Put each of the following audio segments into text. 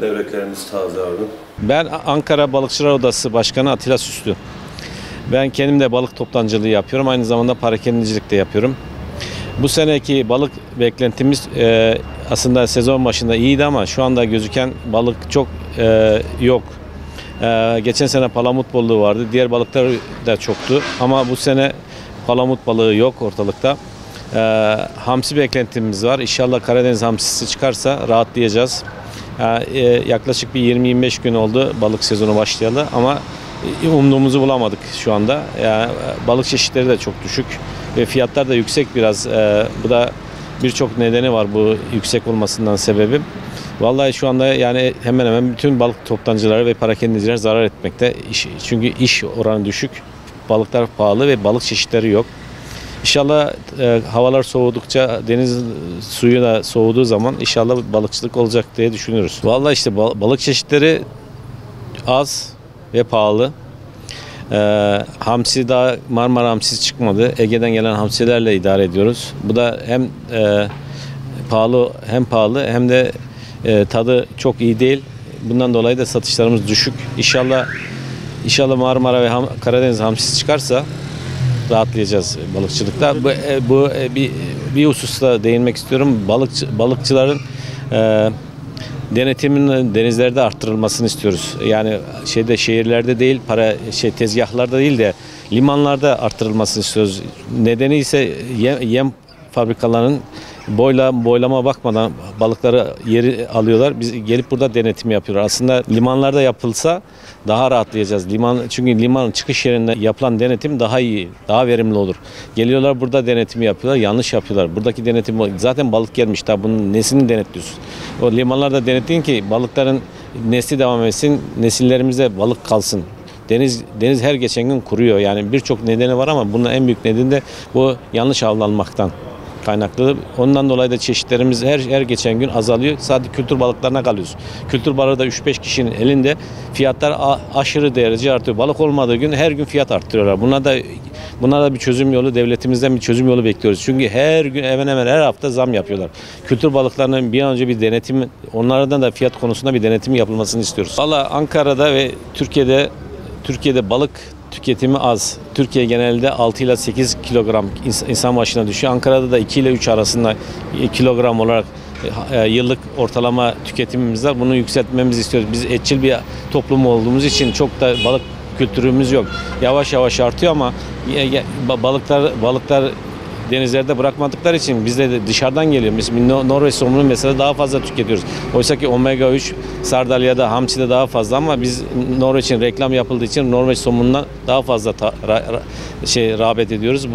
Levreklerimiz taze abi. Ben Ankara Balıkçılar Odası Başkanı Atilla Süslü. Ben kendim de balık toptancılığı yapıyorum. Aynı zamanda parakendicilik de yapıyorum. Bu seneki balık beklentimiz aslında sezon başında iyiydi ama şu anda gözüken balık çok yok. Geçen sene palamut balığı vardı. Diğer balıklar da çoktu. Ama bu sene palamut balığı yok ortalıkta. Hamsi beklentimiz var. İnşallah Karadeniz hamsisi çıkarsa rahatlayacağız. Yaklaşık bir 20-25 gün oldu balık sezonu başlayalı ama umduğumuzu bulamadık şu anda. Balık çeşitleri de çok düşük ve fiyatlar da yüksek biraz. Bu da birçok nedeni var bu yüksek olmasından sebebi. Vallahi şu anda yani hemen hemen bütün balık toptancıları ve parakendiciler zarar etmekte. Çünkü iş oranı düşük, balıklar pahalı ve balık çeşitleri yok. İnşallah havalar soğudukça deniz suyu da soğuduğu zaman inşallah balıkçılık olacak diye düşünüyoruz. Vallahi işte balık çeşitleri az ve pahalı. Hamsi daha Marmara hamsisi çıkmadı. Ege'den gelen hamsilerle idare ediyoruz. Bu da hem pahalı hem de tadı çok iyi değil. Bundan dolayı da satışlarımız düşük. İnşallah Marmara ve Karadeniz hamsisi çıkarsa rahatlayacağız balıkçılıkta. Bu bir hususta değinmek istiyorum. Balıkçıların denetiminin denizlerde arttırılmasını istiyoruz. Yani şehirlerde değil, tezgahlarda değil de limanlarda arttırılmasını istiyoruz. Nedeni ise yem fabrikalarının boylama bakmadan balıkları yeri alıyorlar. Biz gelip burada denetim yapıyorlar. Aslında limanlarda yapılsa daha rahatlayacağız. Çünkü limanın çıkış yerinde yapılan denetim daha iyi, daha verimli olur. Geliyorlar burada denetimi yapıyorlar, yanlış yapıyorlar. Buradaki denetim zaten balık gelmiş, daha bunun neslini denetliyorsun. O limanlarda denetleyin ki balıkların nesli devam etsin, nesillerimize balık kalsın. Deniz her geçen gün kuruyor. Yani birçok nedeni var ama bunun en büyük nedeni de bu yanlış avlanmaktan kaynaklı. Ondan dolayı da çeşitlerimiz her geçen gün azalıyor. Sadece kültür balıklarına kalıyoruz. Kültür balığı da 3-5 kişinin elinde, fiyatlar aşırı derece artıyor. Balık olmadığı gün her gün fiyat arttırıyorlar. Buna da bir çözüm yolu, devletimizden bir çözüm yolu bekliyoruz. Çünkü her gün hemen her hafta zam yapıyorlar. Kültür balıklarının bir an önce bir denetim, onlardan da fiyat konusunda bir denetim yapılmasını istiyoruz. Valla Ankara'da ve Türkiye'de balık tüketimi az. Türkiye genelde 6 ile 8 kilogram insan başına düşüyor. Ankara'da da 2 ile 3 arasında kilogram olarak yıllık ortalama tüketimimiz var. Bunu yükseltmemizi istiyoruz. Biz etçil bir toplum olduğumuz için çok da balık kültürümüz yok. Yavaş yavaş artıyor ama balıklar denizlerde bırakmadıkları için biz de dışarıdan geliyor. Biz Norveç somununu mesela daha fazla tüketiyoruz. Oysa ki omega 3 sardalyada, hamside daha fazla ama biz Norveç'in reklam yapıldığı için Norveç somununa daha fazla rağbet ediyoruz.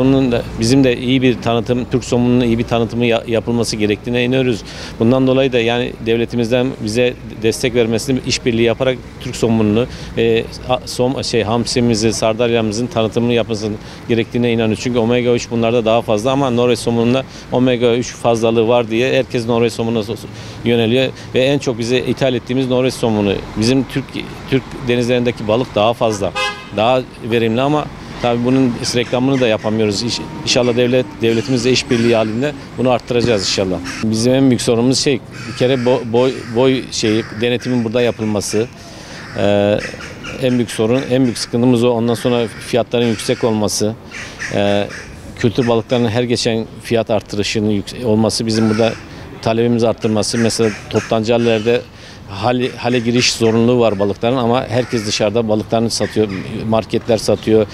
Bizim de iyi bir tanıtım, Türk somununun iyi bir tanıtımı yapılması gerektiğine inanıyoruz. Bundan dolayı da yani devletimizden bize destek vermesini, işbirliği yaparak Türk somununu hamsimizi, sardalyamızın tanıtımını yapmasını gerektiğine inanıyoruz. Çünkü omega 3 bunlarda daha fazla ama Norveç somununda omega 3 fazlalığı var diye herkes Norveç somununa yöneliyor ve en çok bize ithal ettiğimiz Norveç somunu. Bizim Türk denizlerindeki balık daha fazla, daha verimli ama tabii bunun reklamını da yapamıyoruz. İnşallah devletimizle işbirliği halinde bunu arttıracağız inşallah. Bizim en büyük sorunumuz bir kere denetimin burada yapılması. En büyük sorun, en büyük sıkıntımız o. Ondan sonra fiyatların yüksek olması. Kültür balıklarının her geçen fiyat artırışının olması, bizim burada talebimiz arttırması. Mesela toptancı hallerde hale giriş zorunluluğu var balıkların ama herkes dışarıda balıklarını satıyor. Marketler satıyor,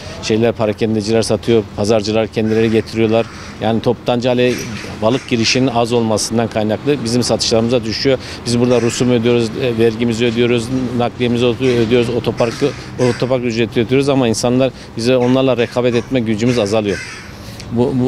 parakendeciler satıyor, pazarcılar kendileri getiriyorlar. Yani toptancı hale balık girişinin az olmasından kaynaklı bizim satışlarımıza düşüyor. Biz burada rusum ödüyoruz, vergimizi ödüyoruz, nakliyemizi ödüyoruz, otopark ücreti ödüyoruz ama bize onlarla rekabet etme gücümüz azalıyor.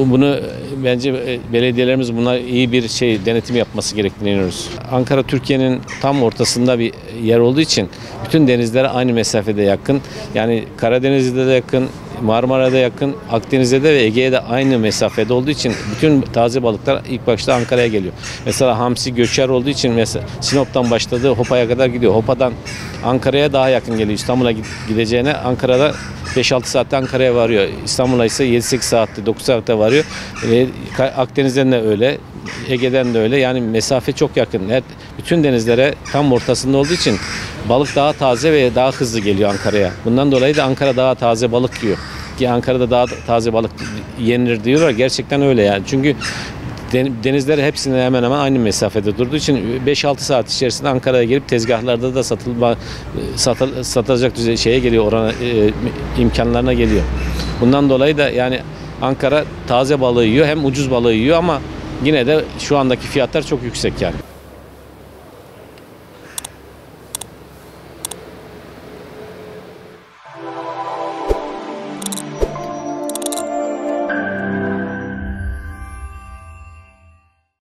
Bunu bence belediyelerimiz buna iyi bir denetim yapması gerektiğini inanıyoruz. Ankara Türkiye'nin tam ortasında bir yer olduğu için bütün denizlere aynı mesafede yakın. Yani Karadeniz'de de yakın, Marmara'da yakın, Akdeniz'de de ve Ege'ye de aynı mesafede olduğu için bütün taze balıklar ilk başta Ankara'ya geliyor. Mesela hamsi göçer olduğu için mesela Sinop'tan başladığı Hopa'ya kadar gidiyor. Hopa'dan Ankara'ya daha yakın geliyor. İstanbul'a gideceğine Ankara'da 5-6 saatte Ankara'ya varıyor. İstanbul'a ise 7-8 saatte, 9 saatte varıyor. Akdeniz'den de öyle. Ege'den de öyle. Yani mesafe çok yakın. Bütün denizlere tam ortasında olduğu için balık daha taze ve daha hızlı geliyor Ankara'ya. Bundan dolayı da Ankara daha taze balık yiyor. Ki Ankara'da daha taze balık yenir diyorlar. Gerçekten öyle yani. Çünkü denizler hepsine hemen hemen aynı mesafede durduğu için 5-6 saat içerisinde Ankara'ya gelip tezgahlarda da satılacak şeye geliyor, orana, imkanlarına geliyor. Bundan dolayı da yani Ankara taze balığı yiyor, hem ucuz balığı yiyor ama yine de şu andaki fiyatlar çok yüksek yani.